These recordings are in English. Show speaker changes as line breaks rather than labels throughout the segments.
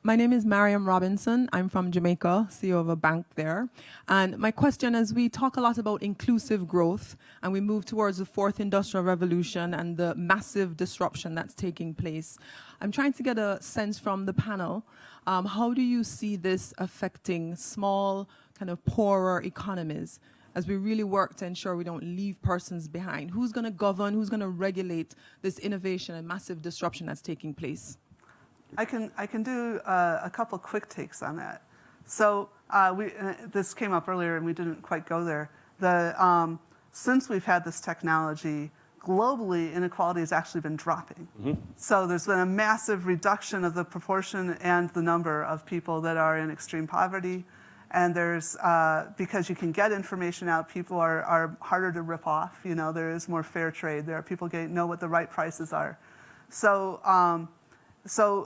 My name is Mariam Robinson. I'm from Jamaica, CEO of a bank there. And my question is, we talk a lot about inclusive growth, and we move towards the fourth industrial revolution and the massive disruption that's taking place. I'm trying to get a sense from the panel. How do you see this affecting small, kind of poorer economies as we really work to ensure we don't leave persons behind? Who's going to govern? Who's going to regulate this innovation and massive disruption that's taking place?
I can do a couple quick takes on that. So this came up earlier and we didn't quite go there. Since we've had this technology, globally inequality has actually been dropping. Mm-hmm. So there's been a massive reduction of the proportion and the number of people that are in extreme poverty. And there's, because you can get information out, people are harder to rip off. You know, there is more fair trade. There are people know what the right prices are. So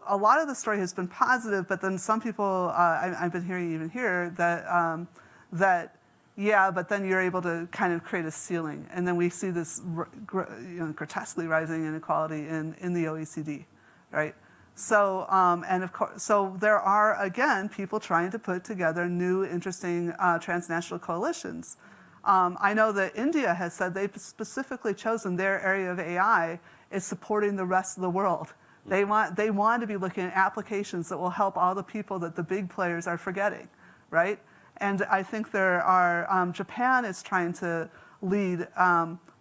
a lot of the story has been positive, but then some people, I've been hearing even here, that yeah, but then you're able to kind of create a ceiling. And then we see this grotesquely rising inequality in the OECD, right? So, and of course, so there are, again, people trying to put together new, interesting transnational coalitions. I know that India has said they've specifically chosen their area of AI is supporting the rest of the world. They want to be looking at applications that will help all the people that the big players are forgetting, right? And I think there are, Japan is trying to lead,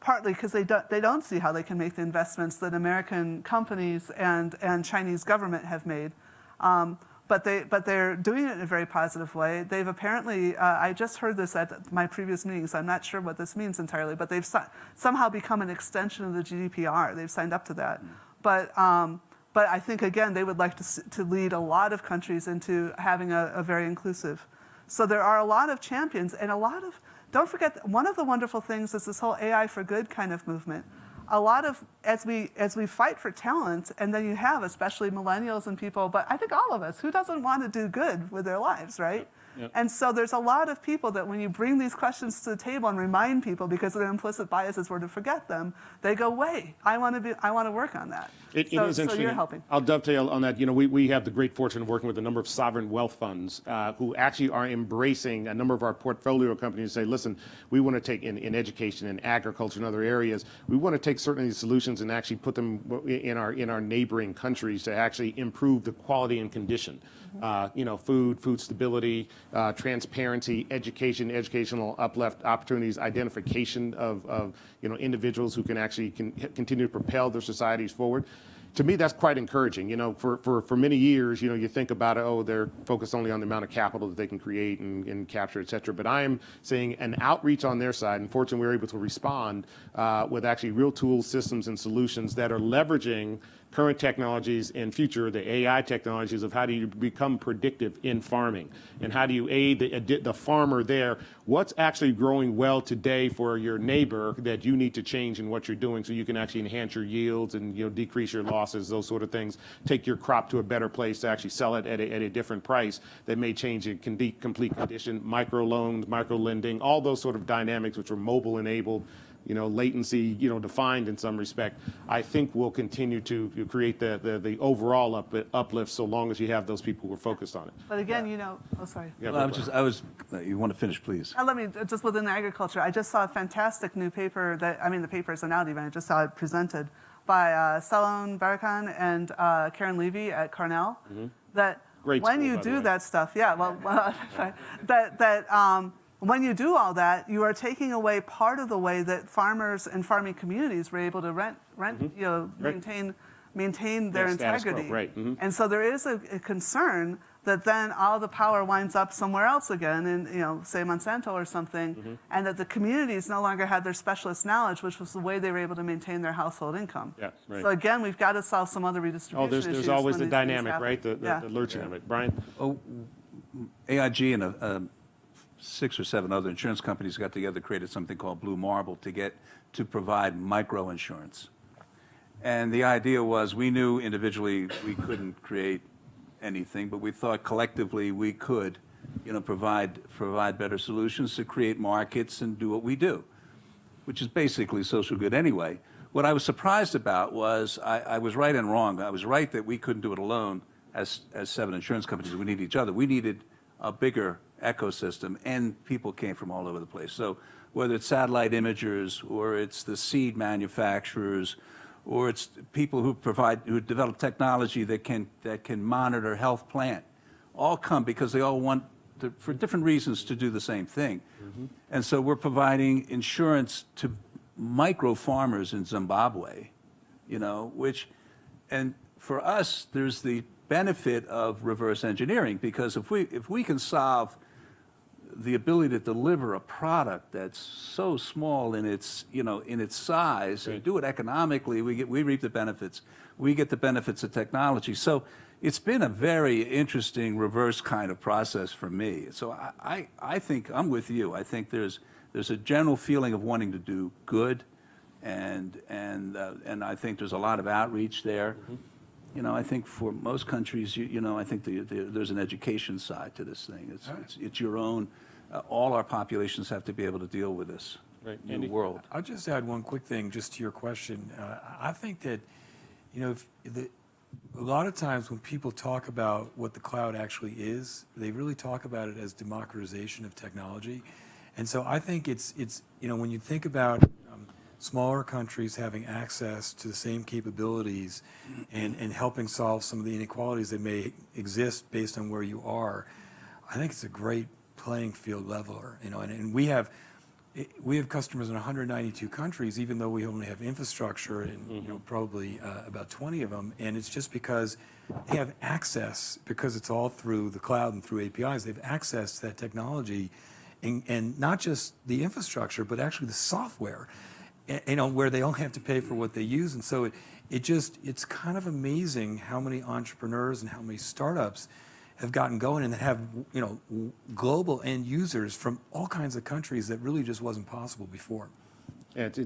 partly because they don't see how they can make the investments that American companies and Chinese government have made. But they're doing it in a very positive way. They've apparently, I just heard this at my previous meetings, I'm not sure what this means entirely, but they've somehow become an extension of the GDPR. They've signed up to that. But I think, again, they would like to lead a lot of countries into having a very inclusive. So there are a lot of champions and a lot of, don't forget, one of the wonderful things is this whole AI for good kind of movement. A lot of, as we fight for talent, and then you have especially millennials and people, but I think all of us, who doesn't want to do good with their lives, right? Yep. And so there's a lot of people that when you bring these questions to the table and remind people, because their implicit biases were to forget them, they go, wait, I want to work on that.
It is interesting.
So you're helping.
I'll dovetail on that. You know, we have the great fortune of working with a number of sovereign wealth funds who actually are embracing a number of our portfolio companies and say, listen, we want to take in education and agriculture and other areas, we want to take certain of these solutions and actually put them in our neighboring countries to actually improve the quality and condition. You know, food stability, transparency, educational uplift opportunities, identification of individuals who can actually continue to propel their societies forward. To me, that's quite encouraging. You know, for many years, you know, you think about it, oh, they're focused only on the amount of capital that they can create and capture, et cetera. But I am seeing an outreach on their side, and fortunately, we're able to respond with actually real tools, systems, and solutions that are leveraging current technologies and future, the AI technologies of how do you become predictive in farming and how do you aid the farmer there. What's actually growing well today for your neighbor that you need to change in what you're doing so you can actually enhance your yields and decrease your losses, those sort of things. Take your crop to a better place to actually sell it at a different price that may change a complete condition. Micro loans, micro lending, all those sort of dynamics which are mobile enabled, latency, defined in some respect, I think will continue to create the overall uplift so long as you have those people who are focused on it.
But again, oh, sorry.
Yeah, you want to finish, please.
Let me, just within agriculture, I just saw a fantastic new paper the paper isn't out even, I just saw it presented by Salon Barakan and Karen Levy at Cornell. Mm-hmm. That
Great
when
school,
you do that stuff, yeah, when you do all that, you are taking away part of the way that farmers and farming communities were able to maintain their integrity.
Right. Mm-hmm.
And so there is a concern that then all the power winds up somewhere else again, in say Monsanto or something, mm-hmm. and that the communities no longer had their specialist knowledge, which was the way they were able to maintain their household income.
Yeah, right.
So again, we've got to solve some other redistribution issues.
There's always the dynamic, right? The lurching of it. Brian?
AIG and 6 or 7 other insurance companies got together, created something called Blue Marble to provide microinsurance. And the idea was we knew individually we couldn't create anything, but we thought collectively we could, provide better solutions to create markets and do what we do, which is basically social good anyway. What I was surprised about was I was right and wrong. I was right that we couldn't do it alone. as 7 insurance companies, we need each other. We needed a bigger ecosystem, and people came from all over the place. So whether it's satellite imagers, or it's the seed manufacturers, or it's people who develop technology that can monitor health plant, all come because they all want to, for different reasons, to do the same thing. And so we're providing insurance to micro farmers in Zimbabwe, and for us, there's the benefit of reverse engineering, because if we can solve the ability to deliver a product that's so small in its size, and do it economically, we reap the benefits. We get the benefits of technology. So it's been a very interesting reverse kind of process for me. So I think I'm with you. I think there's a general feeling of wanting to do good, and I think there's a lot of outreach there. I think for most countries, I think there's an education side to this thing. It's your own. All our populations have to be able to deal with this new world.
I'll just add one quick thing, just to your question. I think that, a lot of times when people talk about what the cloud actually is, they really talk about it as democratization of technology. And so I think it's when you think about smaller countries having access to the same capabilities and helping solve some of the inequalities that may exist based on where you are, I think it's a great playing field leveler. And we have customers in 192 countries, even though we only have infrastructure in probably about 20 of them. And it's just because they have access, because it's all through the cloud and through APIs, they have access to that technology, and not just the infrastructure, but actually the software, where they only have to pay for what they use. And so it's kind of amazing how many entrepreneurs and how many startups have gotten going and that have, global end users from all kinds of countries that really just wasn't possible before.
Yeah, it's